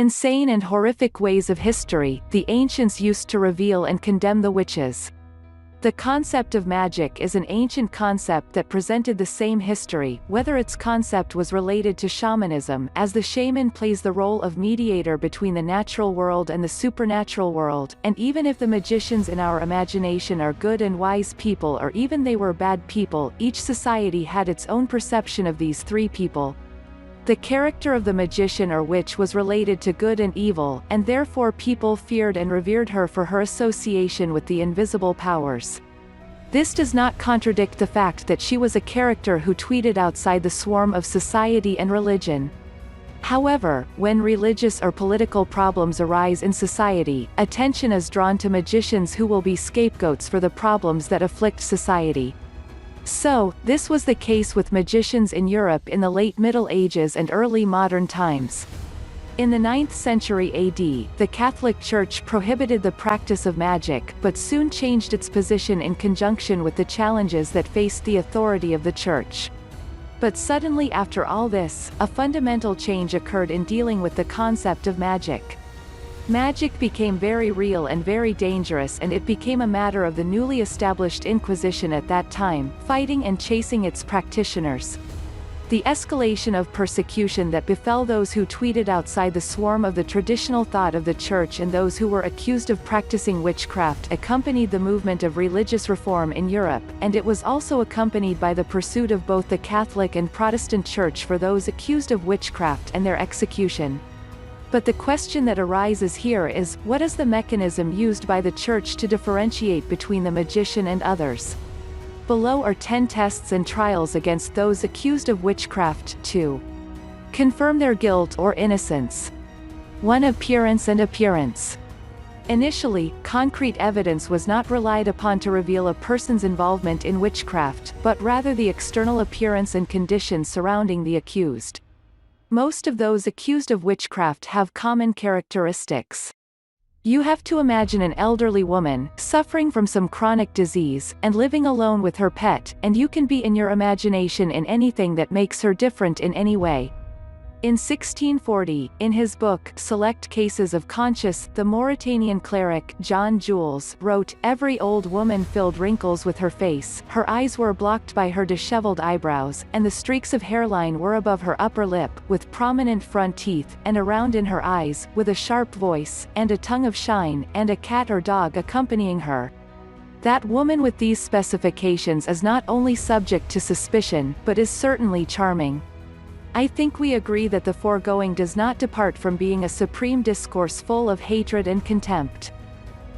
insane and horrific ways of history, the ancients used to reveal and condemn the witches. The concept of magic is an ancient concept that presented the same history, whether its concept was related to shamanism, as the shaman plays the role of mediator between the natural world and the supernatural world, and even if the magicians in our imagination are good and wise people or even they were bad people, each society had its own perception of these three people. The character of the magician or witch was related to good and evil, and therefore people feared and revered her for her association with the invisible powers. This does not contradict the fact that she was a character who tweeted outside the swarm of society and religion. However, when religious or political problems arise in society, attention is drawn to magicians who will be scapegoats for the problems that afflict society. So, this was the case with magicians in Europe in the late Middle Ages and early modern times. In the 9th century AD, the Catholic Church prohibited the practice of magic, but soon changed its position in conjunction with the challenges that faced the authority of the Church. But suddenly after all this, a fundamental change occurred in dealing with the concept of magic. Magic became very real and very dangerous, and it became a matter of the newly established Inquisition at that time, fighting and chasing its practitioners. The escalation of persecution that befell those who tweeted outside the swarm of the traditional thought of the Church and those who were accused of practicing witchcraft accompanied the movement of religious reform in Europe, and it was also accompanied by the pursuit of both the Catholic and Protestant Church for those accused of witchcraft and their execution. But the question that arises here is, what is the mechanism used by the Church to differentiate between the magician and others? Below are 10 tests and trials against those accused of witchcraft to confirm their guilt or innocence. 1. Appearance and appearance. Initially, concrete evidence was not relied upon to reveal a person's involvement in witchcraft, but rather the external appearance and conditions surrounding the accused. Most of those accused of witchcraft have common characteristics. You have to imagine an elderly woman, suffering from some chronic disease, and living alone with her pet, and you can be in your imagination in anything that makes her different in any way. In 1640, in his book, Select Cases of Conscience, the Mauritanian cleric, John Jules, wrote, "Every old woman filled wrinkles with her face, her eyes were blocked by her disheveled eyebrows, and the streaks of hairline were above her upper lip, with prominent front teeth, and around in her eyes, with a sharp voice, and a tongue of shine, and a cat or dog accompanying her. That woman with these specifications is not only subject to suspicion, but is certainly charming." I think we agree that the foregoing does not depart from being a supreme discourse full of hatred and contempt.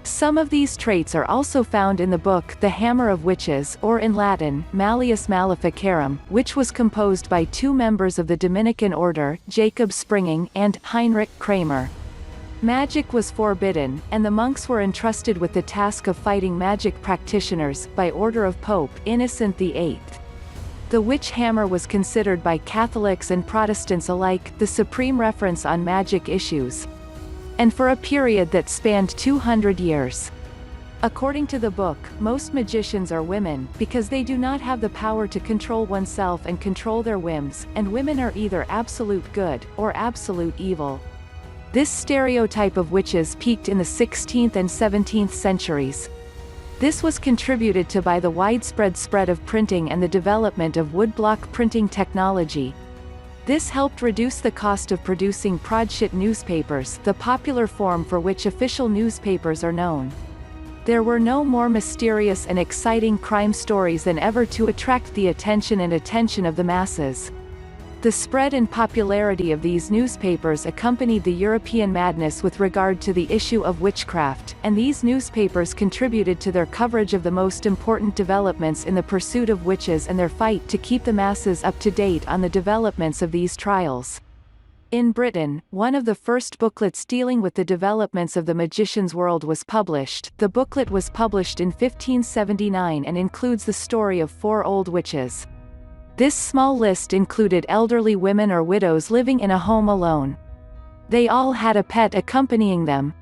Some of these traits are also found in the book The Hammer of Witches, or in Latin, Malleus Maleficarum, which was composed by two members of the Dominican order, Jacob Springing and Heinrich Kramer. Magic was forbidden, and the monks were entrusted with the task of fighting magic practitioners, by order of Pope Innocent VIII. The witch hammer was considered by Catholics and Protestants alike the supreme reference on magic issues, and for a period that spanned 200 years. According to the book, most magicians are women, because they do not have the power to control oneself and control their whims, and women are either absolute good, or absolute evil. This stereotype of witches peaked in the 16th and 17th centuries. This was contributed to by the widespread spread of printing and the development of woodblock printing technology. This helped reduce the cost of producing broadsheet newspapers, the popular form for which official newspapers are known. There were no more mysterious and exciting crime stories than ever to attract the attention of the masses. The spread and popularity of these newspapers accompanied the European madness with regard to the issue of witchcraft, and these newspapers contributed to their coverage of the most important developments in the pursuit of witches and their fight to keep the masses up to date on the developments of these trials. In Britain, one of the first booklets dealing with the developments of the magician's world was published. The booklet was published in 1579 and includes the story of 4 old witches. This small list included elderly women or widows living in a home alone. They all had a pet accompanying them.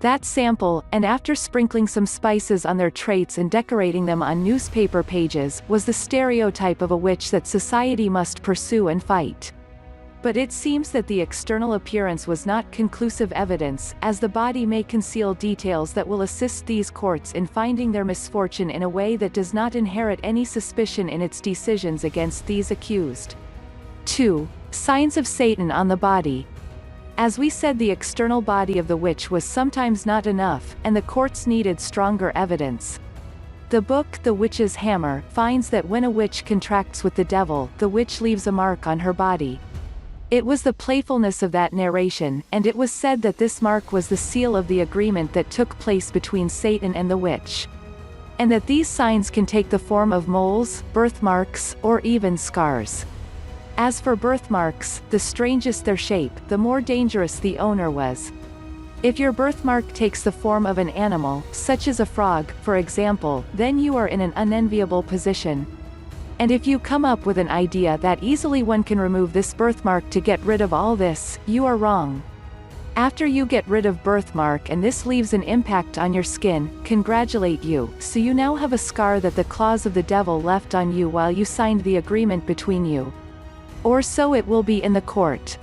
That sample, and after sprinkling some spices on their traits and decorating them on newspaper pages, was the stereotype of a witch that society must pursue and fight. But it seems that the external appearance was not conclusive evidence, as the body may conceal details that will assist these courts in finding their misfortune in a way that does not inherit any suspicion in its decisions against these accused. 2. Signs of Satan on the body. As we said, the external body of the witch was sometimes not enough, and the courts needed stronger evidence. The book The Witch's Hammer finds that when a witch contracts with the devil, the witch leaves a mark on her body. It was the playfulness of that narration, and it was said that this mark was the seal of the agreement that took place between Satan and the witch. And that these signs can take the form of moles, birthmarks, or even scars. As for birthmarks, the strangest their shape, the more dangerous the owner was. If your birthmark takes the form of an animal, such as a frog, for example, then you are in an unenviable position. And if you come up with an idea that easily one can remove this birthmark to get rid of all this, you are wrong. After you get rid of birthmark and this leaves an impact on your skin, congratulate you, so you now have a scar that the claws of the devil left on you while you signed the agreement between you. Or so it will be in the court.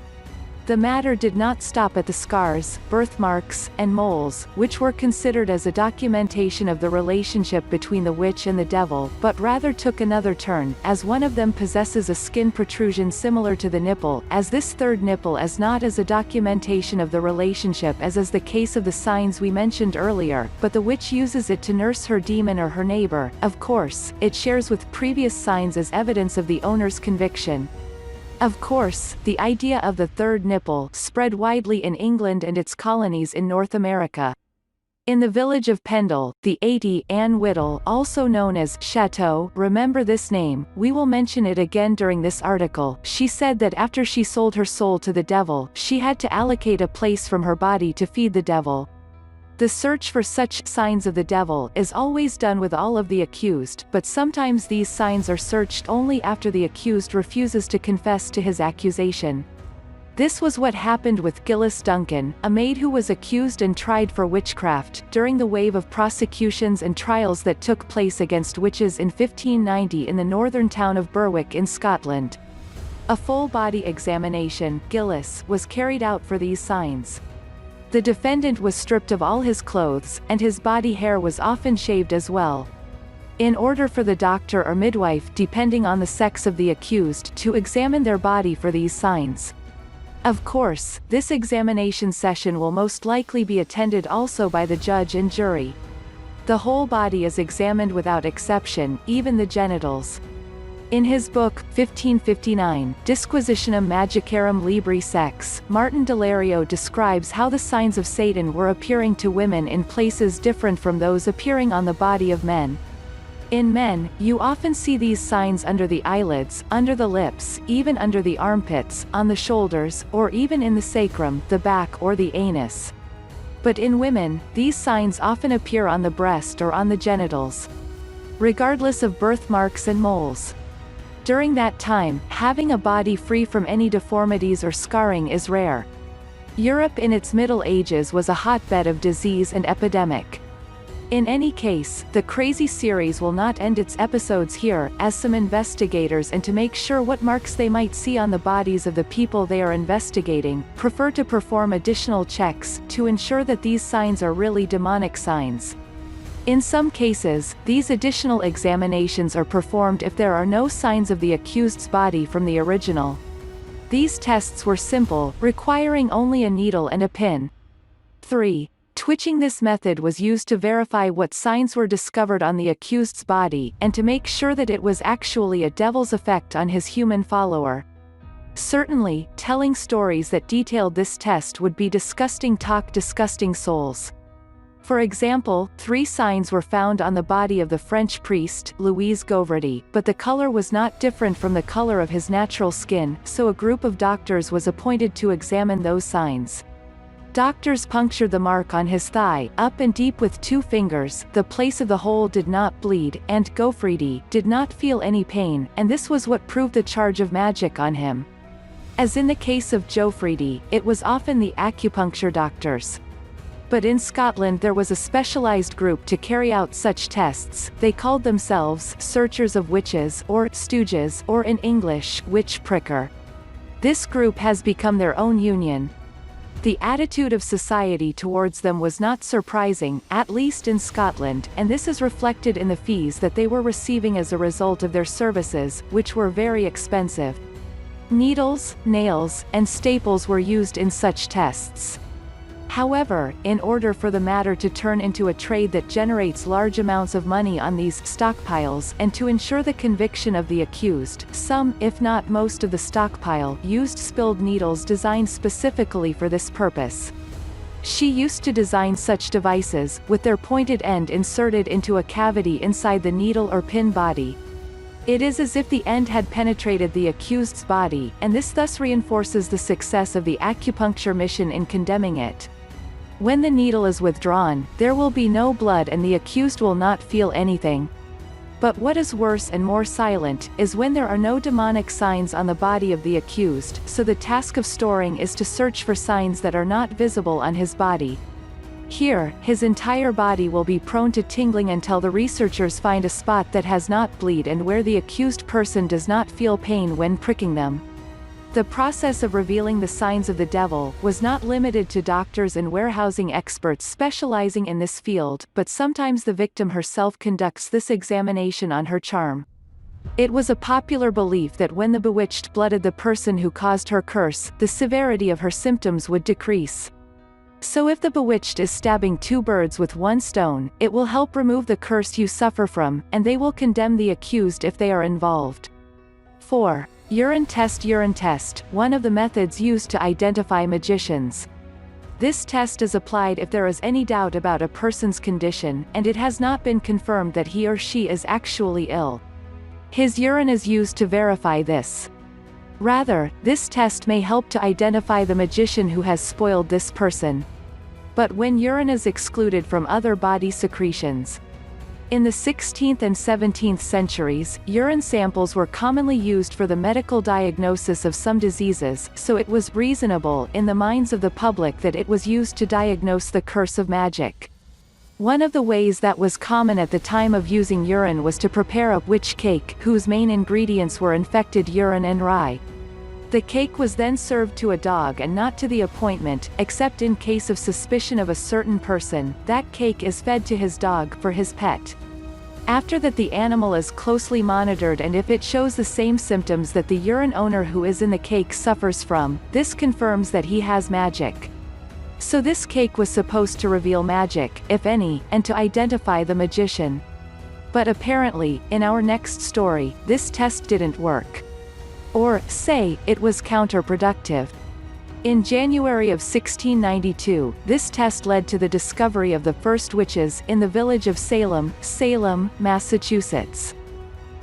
The matter did not stop at the scars, birthmarks, and moles, which were considered as a documentation of the relationship between the witch and the devil, but rather took another turn, as one of them possesses a skin protrusion similar to the nipple, as this third nipple is not as a documentation of the relationship as is the case of the signs we mentioned earlier, but the witch uses it to nurse her demon or her neighbor. Of course, it shares with previous signs as evidence of the owner's conviction. Of course, the idea of the third nipple spread widely in England and its colonies in North America. In the village of Pendle, the 80 Anne Whittle, also known as Chateau, remember this name, we will mention it again during this article, she said that after she sold her soul to the devil, she had to allocate a place from her body to feed the devil. The search for such signs of the devil is always done with all of the accused, but sometimes these signs are searched only after the accused refuses to confess to his accusation. This was what happened with Gillis Duncan, a maid who was accused and tried for witchcraft, during the wave of prosecutions and trials that took place against witches in 1590 in the northern town of Berwick in Scotland. A full-body examination, Gillis, was carried out for these signs. The defendant was stripped of all his clothes, and his body hair was often shaved as well. In order for the doctor or midwife, depending on the sex of the accused, to examine their body for these signs. Of course, this examination session will most likely be attended also by the judge and jury. The whole body is examined without exception, even the genitals. In his book, 1559, Disquisitionum Magicarum Libri Sex, Martin Delario describes how the signs of Satan were appearing to women in places different from those appearing on the body of men. In men, you often see these signs under the eyelids, under the lips, even under the armpits, on the shoulders, or even in the sacrum, the back or the anus. But in women, these signs often appear on the breast or on the genitals. Regardless of birthmarks and moles. During that time, having a body free from any deformities or scarring is rare. Europe in its Middle Ages was a hotbed of disease and epidemic. In any case, the Crazy series will not end its episodes here, as some investigators, and to make sure what marks they might see on the bodies of the people they are investigating, prefer to perform additional checks, to ensure that these signs are really demonic signs. In some cases, these additional examinations are performed if there are no signs of the accused's body from the original. These tests were simple, requiring only a needle and a pin. 3. Twitching. This method was used to verify what signs were discovered on the accused's body, and to make sure that it was actually a devil's effect on his human follower. Certainly, telling stories that detailed this test would be disgusting talk, disgusting souls. For example, 3 signs were found on the body of the French priest, Louis Gauverdy, but the color was not different from the color of his natural skin, so a group of doctors was appointed to examine those signs. Doctors punctured the mark on his thigh, up and deep with 2 fingers, the place of the hole did not bleed, and Gauverdy did not feel any pain, and this was what proved the charge of magic on him. As in the case of Gauverdy, it was often the acupuncture doctors. But in Scotland there was a specialized group to carry out such tests. They called themselves Searchers of Witches, or Stooges, or in English, Witch Pricker. This group has become their own union. The attitude of society towards them was not surprising, at least in Scotland, and this is reflected in the fees that they were receiving as a result of their services, which were very expensive. Needles, nails, and staples were used in such tests. However, in order for the matter to turn into a trade that generates large amounts of money on these stockpiles and to ensure the conviction of the accused, some, if not most of the stockpile, used spilled needles designed specifically for this purpose. She used to design such devices, with their pointed end inserted into a cavity inside the needle or pin body. It is as if the end had penetrated the accused's body, and this thus reinforces the success of the acupuncture mission in condemning it. When the needle is withdrawn, there will be no blood and the accused will not feel anything. But what is worse and more silent, is when there are no demonic signs on the body of the accused, so the task of storing is to search for signs that are not visible on his body. Here, his entire body will be prone to tingling until the researchers find a spot that has not bleed and where the accused person does not feel pain when pricking them. The process of revealing the signs of the devil was not limited to doctors and warehousing experts specializing in this field, but sometimes the victim herself conducts this examination on her charm. It was a popular belief that when the bewitched blooded the person who caused her curse, the severity of her symptoms would decrease. So if the bewitched is stabbing two birds with one stone, it will help remove the curse you suffer from, and they will condemn the accused if they are involved. 4. Urine test, one of the methods used to identify magicians. This test is applied if there is any doubt about a person's condition, and it has not been confirmed that he or she is actually ill. His urine is used to verify this. Rather, this test may help to identify the magician who has spoiled this person. But when urine is excluded from other body secretions. In the 16th and 17th centuries, urine samples were commonly used for the medical diagnosis of some diseases, so it was reasonable in the minds of the public that it was used to diagnose the curse of magic. One of the ways that was common at the time of using urine was to prepare a witch cake, whose main ingredients were infected urine and rye. The cake was then served to a dog and not to the appointment, except in case of suspicion of a certain person. That cake is fed to his dog for his pet. After that, the animal is closely monitored, and if it shows the same symptoms that the urine owner who is in the cake suffers from, this confirms that he has magic. So this cake was supposed to reveal magic, if any, and to identify the magician. But apparently, in our next story, this test didn't work. Or, say, it was counterproductive. In January of 1692, this test led to the discovery of the first witches in the village of Salem, Massachusetts.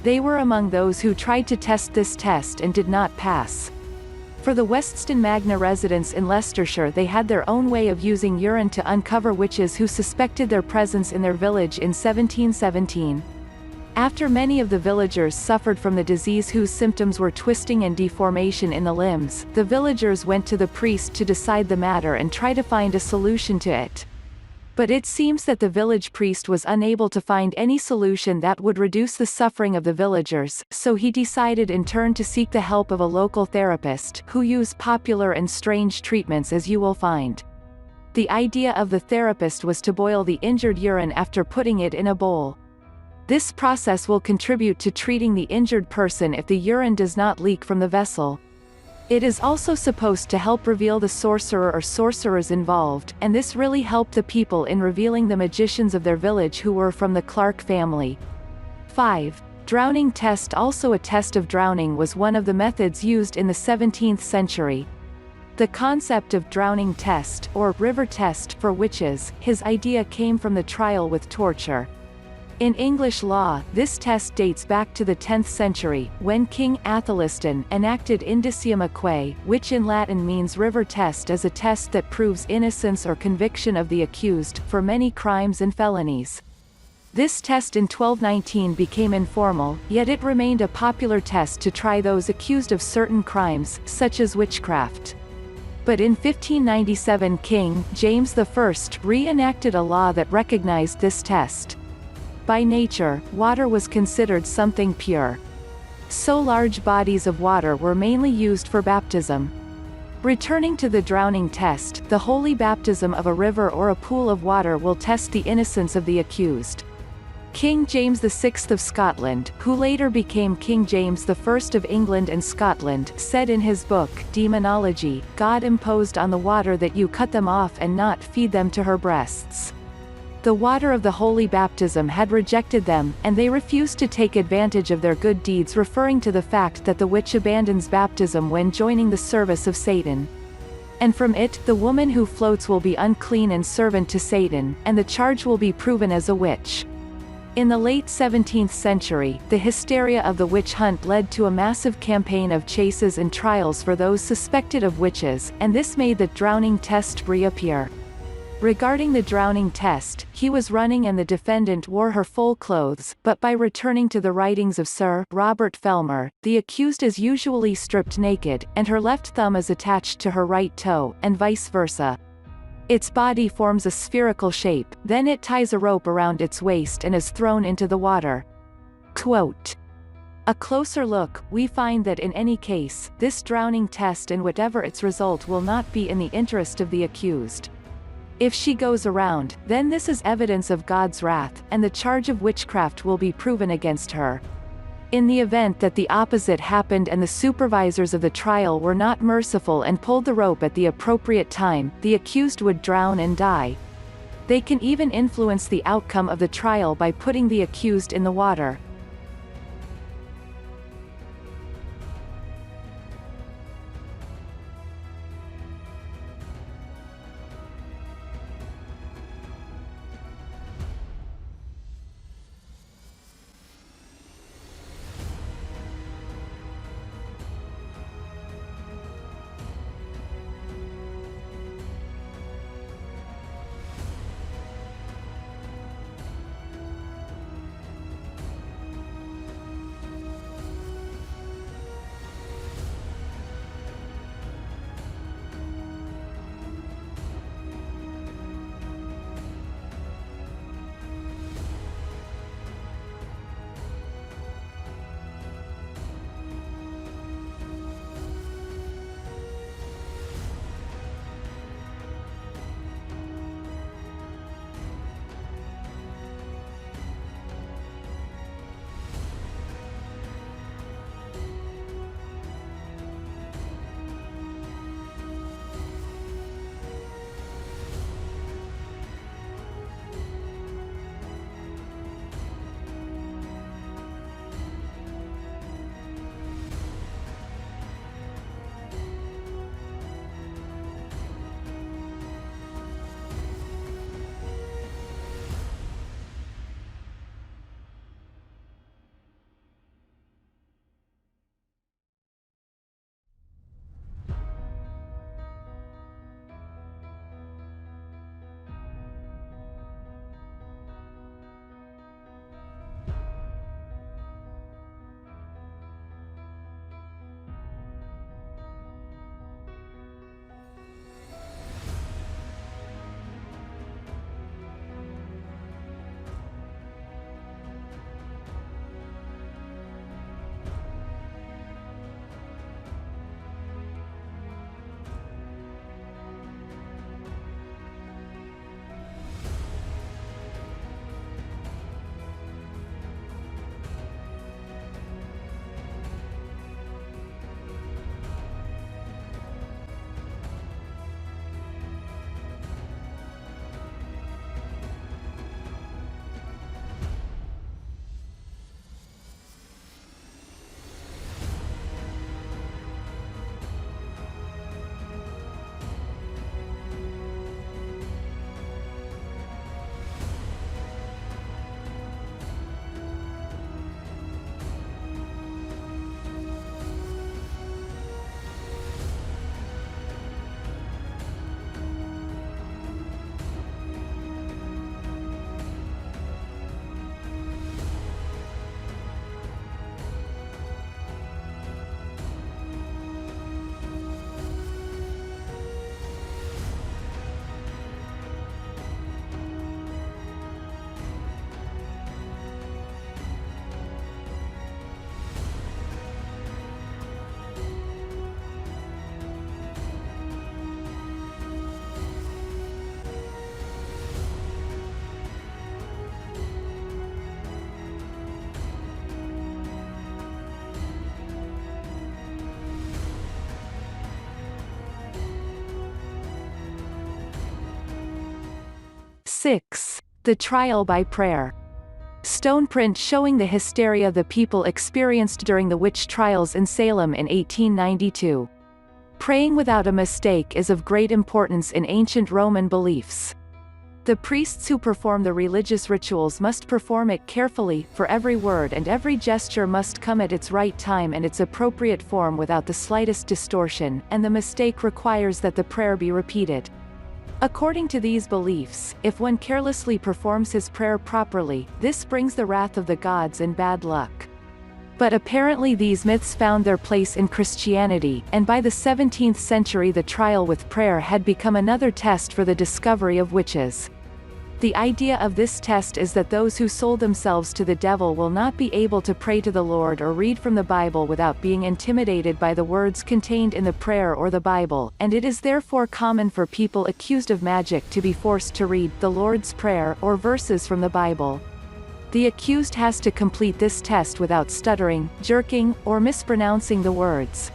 They were among those who tried to test this test and did not pass. For the Weston Magna residents in Leicestershire, they had their own way of using urine to uncover witches who suspected their presence in their village in 1717. After many of the villagers suffered from the disease whose symptoms were twisting and deformation in the limbs, the villagers went to the priest to decide the matter and try to find a solution to it. But it seems that the village priest was unable to find any solution that would reduce the suffering of the villagers, so he decided in turn to seek the help of a local therapist, who used popular and strange treatments, as you will find. The idea of the therapist was to boil the injured urine after putting it in a bowl. This process will contribute to treating the injured person if the urine does not leak from the vessel. It is also supposed to help reveal the sorcerer or sorcerers involved, and this really helped the people in revealing the magicians of their village who were from the Clark family. 5. Drowning test. Also, a test of drowning was one of the methods used in the 17th century. The concept of drowning test, or river test, for witches, his idea came from the trial with torture. In English law, this test dates back to the 10th century, when King Athelstan enacted indicium aequae, which in Latin means river test, as a test that proves innocence or conviction of the accused, for many crimes and felonies. This test in 1219 became informal, yet it remained a popular test to try those accused of certain crimes, such as witchcraft. But in 1597 King James I re-enacted a law that recognized this test. By nature, water was considered something pure. so large bodies of water were mainly used for baptism. Returning to the drowning test, the holy baptism of a river or a pool of water will test the innocence of the accused. King James VI of Scotland, who later became King James I of England and Scotland, said in his book, Demonology, God imposed on the water that you cut them off and not feed them to her breasts. The water of the holy baptism had rejected them, and they refused to take advantage of their good deeds, referring to the fact that the witch abandons baptism when joining the service of Satan. And from it, the woman who floats will be unclean and servant to Satan, and the charge will be proven as a witch. In the late 17th century, the hysteria of the witch hunt led to a massive campaign of chases and trials for those suspected of witches, and this made the drowning test reappear. Regarding the drowning test, he was running and the defendant wore her full clothes, but by returning to the writings of Sir Robert Felmer, the accused is usually stripped naked, and her left thumb is attached to her right toe, and vice versa. Its body forms a spherical shape, then it ties a rope around its waist and is thrown into the water. Quote. A closer look, we find that in any case, this drowning test and whatever its result will not be in the interest of the accused. If she goes around, then this is evidence of God's wrath, and the charge of witchcraft will be proven against her. In the event that the opposite happened and the supervisors of the trial were not merciful and pulled the rope at the appropriate time, the accused would drown and die. They can even influence the outcome of the trial by putting the accused in the water. 6. The trial by prayer. Stone print showing the hysteria the people experienced during the witch trials in Salem in 1892. Praying without a mistake is of great importance in ancient Roman beliefs. The priests who perform the religious rituals must perform it carefully, for every word and every gesture must come at its right time and its appropriate form without the slightest distortion, and the mistake requires that the prayer be repeated. According to these beliefs, if one carelessly performs his prayer properly, this brings the wrath of the gods and bad luck. But apparently these myths found their place in Christianity, and by the 17th century the trial with prayer had become another test for the discovery of witches. The idea of this test is that those who sold themselves to the devil will not be able to pray to the Lord or read from the Bible without being intimidated by the words contained in the prayer or the Bible, and it is therefore common for people accused of magic to be forced to read the Lord's Prayer or verses from the Bible. The accused has to complete this test without stuttering, jerking, or mispronouncing the words.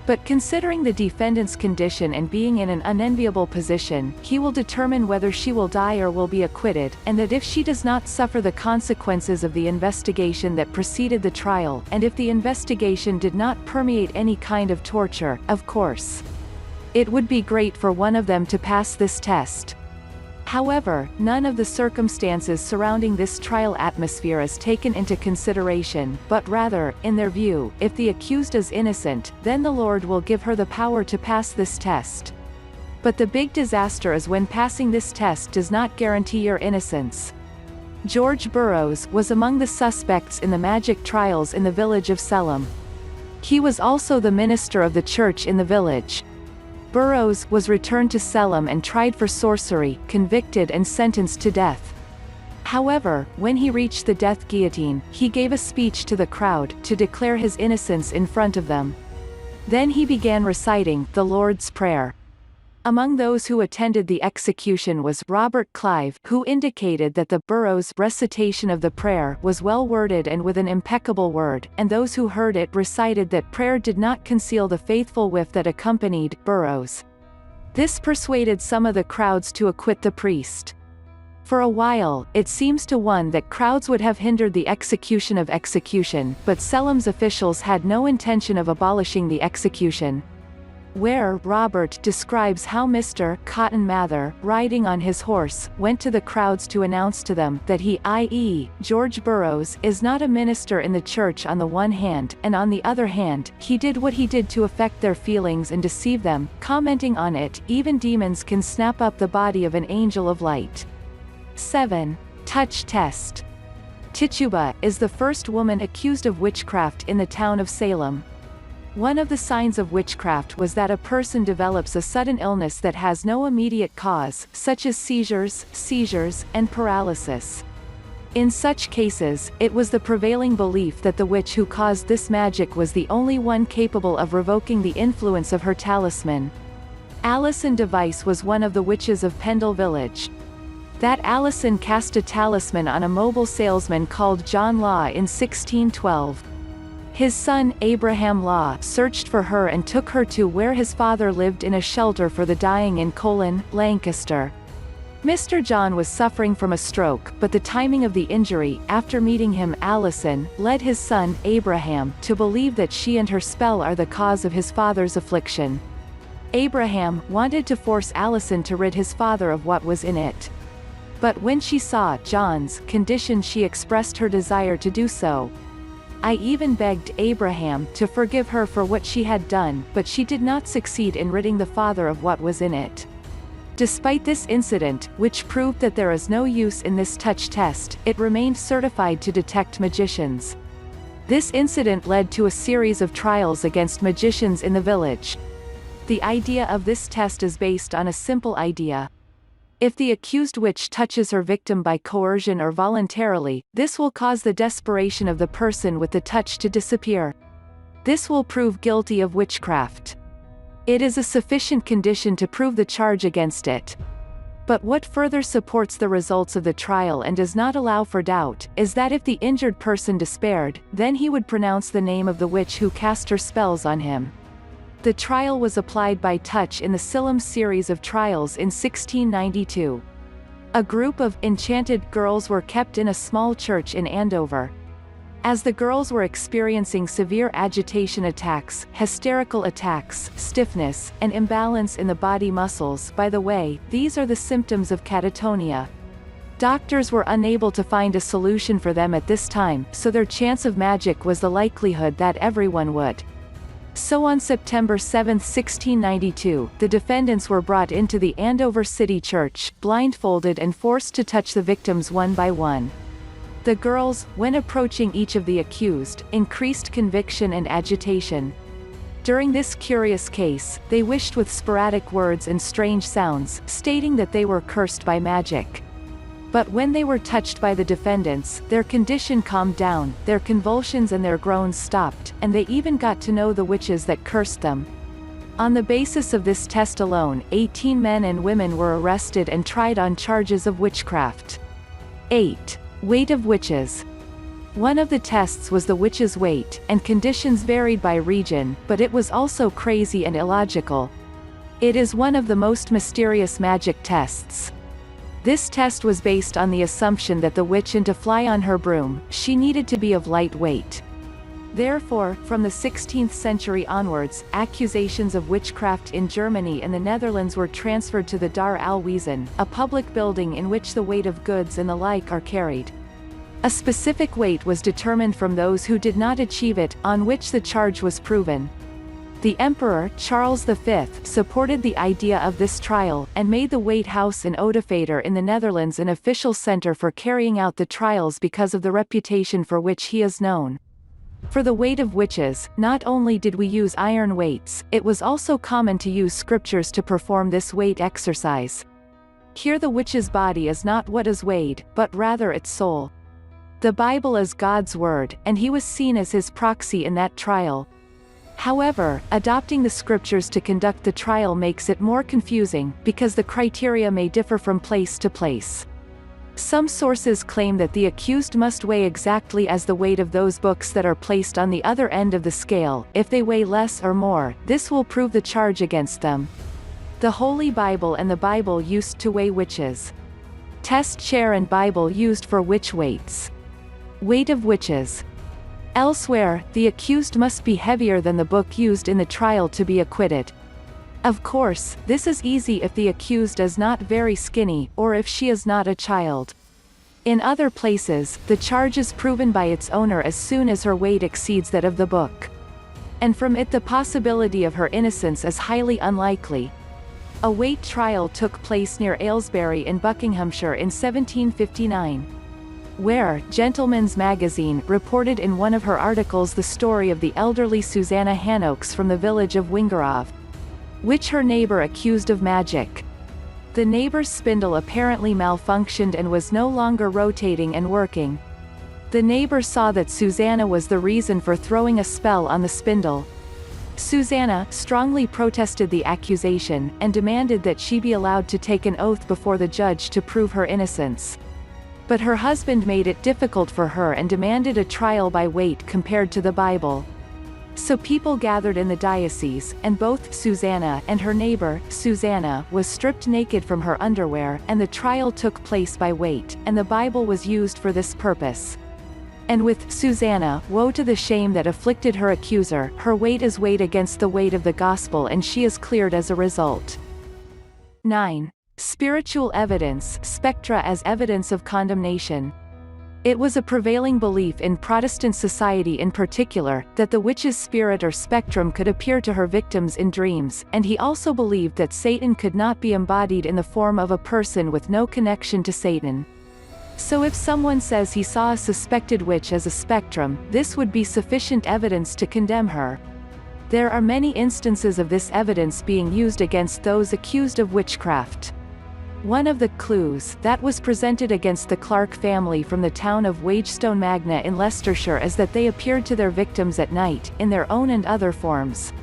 But considering the defendant's condition and being in an unenviable position, he will determine whether she will die or will be acquitted, and that if she does not suffer the consequences of the investigation that preceded the trial, and if the investigation did not permeate any kind of torture, of course, it would be great for one of them to pass this test. However, none of the circumstances surrounding this trial atmosphere is taken into consideration, but rather, in their view, if the accused is innocent, then the Lord will give her the power to pass this test. But the big disaster is when passing this test does not guarantee your innocence. George Burroughs was among the suspects in the magic trials in the village of Salem. He was also the minister of the church in the village. Burroughs was returned to Salem and tried for sorcery, convicted and sentenced to death. However, when he reached the death guillotine, he gave a speech to the crowd, to declare his innocence in front of them. Then he began reciting the Lord's Prayer. Among those who attended the execution was Robert Clive, who indicated that the Burroughs recitation of the prayer was well worded and with an impeccable word, and those who heard it recited that prayer did not conceal the faithful whiff that accompanied Burroughs. This persuaded some of the crowds to acquit the priest. For a while, it seems to one that crowds would have hindered the execution of execution, but Salem's officials had no intention of abolishing the execution. Where Robert describes how Mr. Cotton Mather, riding on his horse, went to the crowds to announce to them that he, i.e., George Burroughs, is not a minister in the church on the one hand, and on the other hand, he did what he did to affect their feelings and deceive them, commenting on it, even demons can snap up the body of an angel of light. 7. Touch test. Tituba is the first woman accused of witchcraft in the town of Salem. One of the signs of witchcraft was that a person develops a sudden illness that has no immediate cause, such as seizures, and paralysis. In such cases, it was the prevailing belief that the witch who caused this magic was the only one capable of revoking the influence of her talisman. Alison Device was one of the witches of Pendle Village. That Alison cast a talisman on a mobile salesman called John Law in 1612. His son, Abraham Law, searched for her and took her to where his father lived in a shelter for the dying in Colon, Lancaster. Mr. John was suffering from a stroke, but the timing of the injury, after meeting him, Allison, led his son, Abraham, to believe that she and her spell are the cause of his father's affliction. Abraham wanted to force Allison to rid his father of what was in it. But when she saw John's condition, she expressed her desire to do so. I even begged Abraham to forgive her for what she had done, but she did not succeed in ridding the father of what was in it. Despite this incident, which proved that there is no use in this touch test, it remained certified to detect magicians. This incident led to a series of trials against magicians in the village. The idea of this test is based on a simple idea. If the accused witch touches her victim by coercion or voluntarily, this will cause the desperation of the person with the touch to disappear. This will prove guilty of witchcraft. It is a sufficient condition to prove the charge against it. But what further supports the results of the trial and does not allow for doubt, is that if the injured person despaired, then he would pronounce the name of the witch who cast her spells on him. The trial was applied by touch in the Salem series of trials in 1692. A group of enchanted girls were kept in a small church in Andover. As the girls were experiencing severe agitation attacks, hysterical attacks, stiffness, and imbalance in the body muscles. By the way, these are the symptoms of catatonia. Doctors were unable to find a solution for them at this time, so their chance of magic was the likelihood that everyone would. So on September 7, 1692, the defendants were brought into the Andover City Church, blindfolded and forced to touch the victims one by one. The girls, when approaching each of the accused, increased conviction and agitation. During this curious case, they wished with sporadic words and strange sounds, stating that they were cursed by magic. But when they were touched by the defendants, their condition calmed down, their convulsions and their groans stopped, and they even got to know the witches that cursed them. On the basis of this test alone, 18 men and women were arrested and tried on charges of witchcraft. 8. Weight of witches. One of the tests was the witch's weight, and conditions varied by region, but it was also crazy and illogical. It is one of the most mysterious magic tests. This test was based on the assumption that the witch, and to fly on her broom, she needed to be of light weight. Therefore, from the 16th century onwards, accusations of witchcraft in Germany and the Netherlands were transferred to the Dar al-Wizn, a public building in which the weight of goods and the like are carried. A specific weight was determined from those who did not achieve it, on which the charge was proven. The Emperor, Charles V, supported the idea of this trial, and made the Weight House in Oudevater in the Netherlands an official center for carrying out the trials because of the reputation for which he is known. For the weight of witches, not only did we use iron weights, it was also common to use scriptures to perform this weight exercise. Here the witch's body is not what is weighed, but rather its soul. The Bible is God's word, and he was seen as his proxy in that trial. However, adopting the scriptures to conduct the trial makes it more confusing, because the criteria may differ from place to place. Some sources claim that the accused must weigh exactly as the weight of those books that are placed on the other end of the scale. If they weigh less or more, this will prove the charge against them. The Holy Bible and the Bible used to weigh witches. Test chair and Bible used for witch weights. Weight of witches. Elsewhere, the accused must be heavier than the book used in the trial to be acquitted. Of course, this is easy if the accused is not very skinny, or if she is not a child. In other places, the charge is proven by its owner as soon as her weight exceeds that of the book. And from it the possibility of her innocence is highly unlikely. A weight trial took place near Aylesbury in Buckinghamshire in 1759. Where, Gentleman's Magazine reported in one of her articles the story of the elderly Susanna Hannokes from the village of Wingerov, which her neighbor accused of magic. The neighbor's spindle apparently malfunctioned and was no longer rotating and working. The neighbor saw that Susanna was the reason for throwing a spell on the spindle. Susanna strongly protested the accusation, and demanded that she be allowed to take an oath before the judge to prove her innocence. But her husband made it difficult for her and demanded a trial by weight compared to the Bible. So people gathered in the diocese, and both Susanna and her neighbor, Susanna, was stripped naked from her underwear, and the trial took place by weight, and the Bible was used for this purpose. And with Susanna, woe to the shame that afflicted her accuser, her weight is weighed against the weight of the gospel and she is cleared as a result. 9. Spiritual evidence, spectra as evidence of condemnation. It was a prevailing belief in Protestant society in particular, that the witch's spirit or spectrum could appear to her victims in dreams, and he also believed that Satan could not be embodied in the form of a person with no connection to Satan. So if someone says he saw a suspected witch as a spectrum, this would be sufficient evidence to condemn her. There are many instances of this evidence being used against those accused of witchcraft. One of the clues that was presented against the Clark family from the town of Wagestone Magna in Leicestershire is that they appeared to their victims at night, in their own and other forms.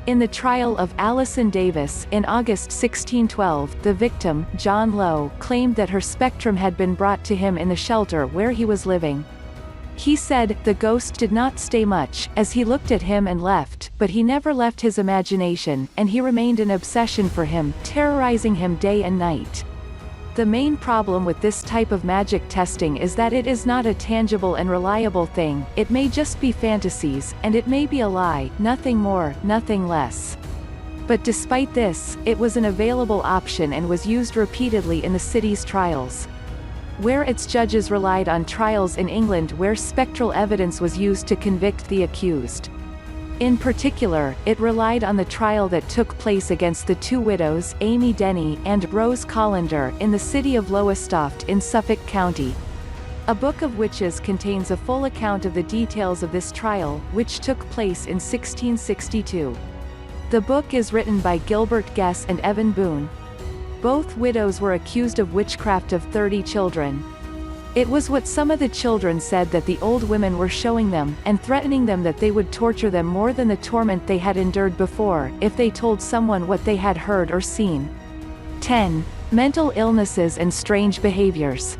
In the trial of Alison Davis, in August 1612, the victim, John Lowe, claimed that her spectrum had been brought to him in the shelter where he was living. He said, the ghost did not stay much, as he looked at him and left, but he never left his imagination, and he remained an obsession for him, terrorizing him day and night. The main problem with this type of magic testing is that it is not a tangible and reliable thing, it may just be fantasies, and it may be a lie, nothing more, nothing less. But despite this, it was an available option and was used repeatedly in the city's trials. Where its judges relied on trials in England where spectral evidence was used to convict the accused. In particular, it relied on the trial that took place against the two widows, Amy Denny and Rose Colander, in the city of Lowestoft in Suffolk County. A Book of Witches contains a full account of the details of this trial, which took place in 1662. The book is written by Gilbert Guess and Evan Boone. Both widows were accused of witchcraft of 30 children. It was what some of the children said that the old women were showing them, and threatening them that they would torture them more than the torment they had endured before, if they told someone what they had heard or seen. 10. Mental illnesses and strange behaviors.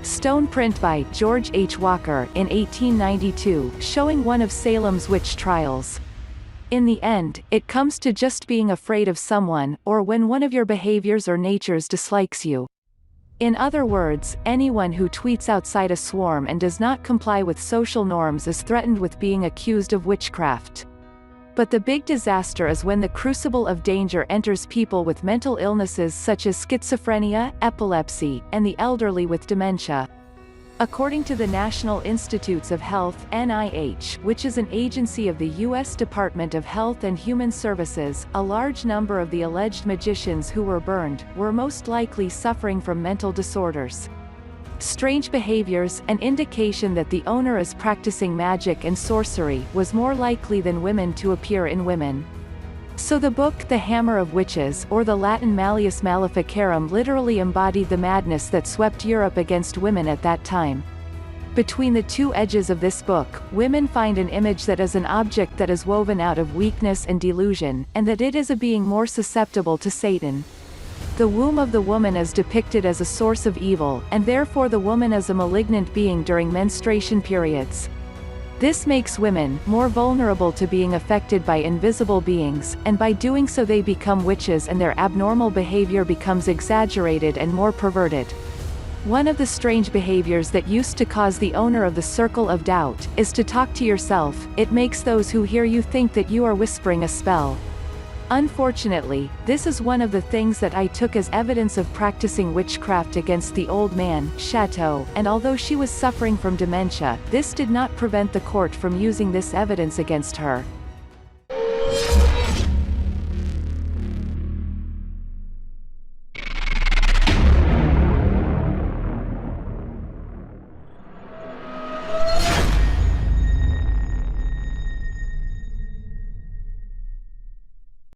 Stone print by George H. Walker in 1892, showing one of Salem's witch trials. In the end, it comes to just being afraid of someone, or when one of your behaviors or natures dislikes you. In other words, anyone who tweets outside a swarm and does not comply with social norms is threatened with being accused of witchcraft. But the big disaster is when the crucible of danger enters people with mental illnesses such as schizophrenia, epilepsy, and the elderly with dementia. According to the National Institutes of Health (NIH), which is an agency of the U.S. Department of Health and Human Services, a large number of the alleged magicians who were burned were most likely suffering from mental disorders. Strange behaviors, an indication that the owner is practicing magic and sorcery, was more likely than women to appear in women. So the book The Hammer of Witches, or the Latin Malleus Maleficarum, literally embodied the madness that swept Europe against women at that time. Between the two edges of this book, women find an image that is an object that is woven out of weakness and delusion, and that it is a being more susceptible to Satan. The womb of the woman is depicted as a source of evil, and therefore the woman as a malignant being during menstruation periods. This makes women more vulnerable to being affected by invisible beings, and by doing so they become witches and their abnormal behavior becomes exaggerated and more perverted. One of the strange behaviors that used to cause the owner of the circle of doubt is to talk to yourself. It makes those who hear you think that you are whispering a spell. Unfortunately, this is one of the things that I took as evidence of practicing witchcraft against the old man, Chateau, and although she was suffering from dementia, this did not prevent the court from using this evidence against her.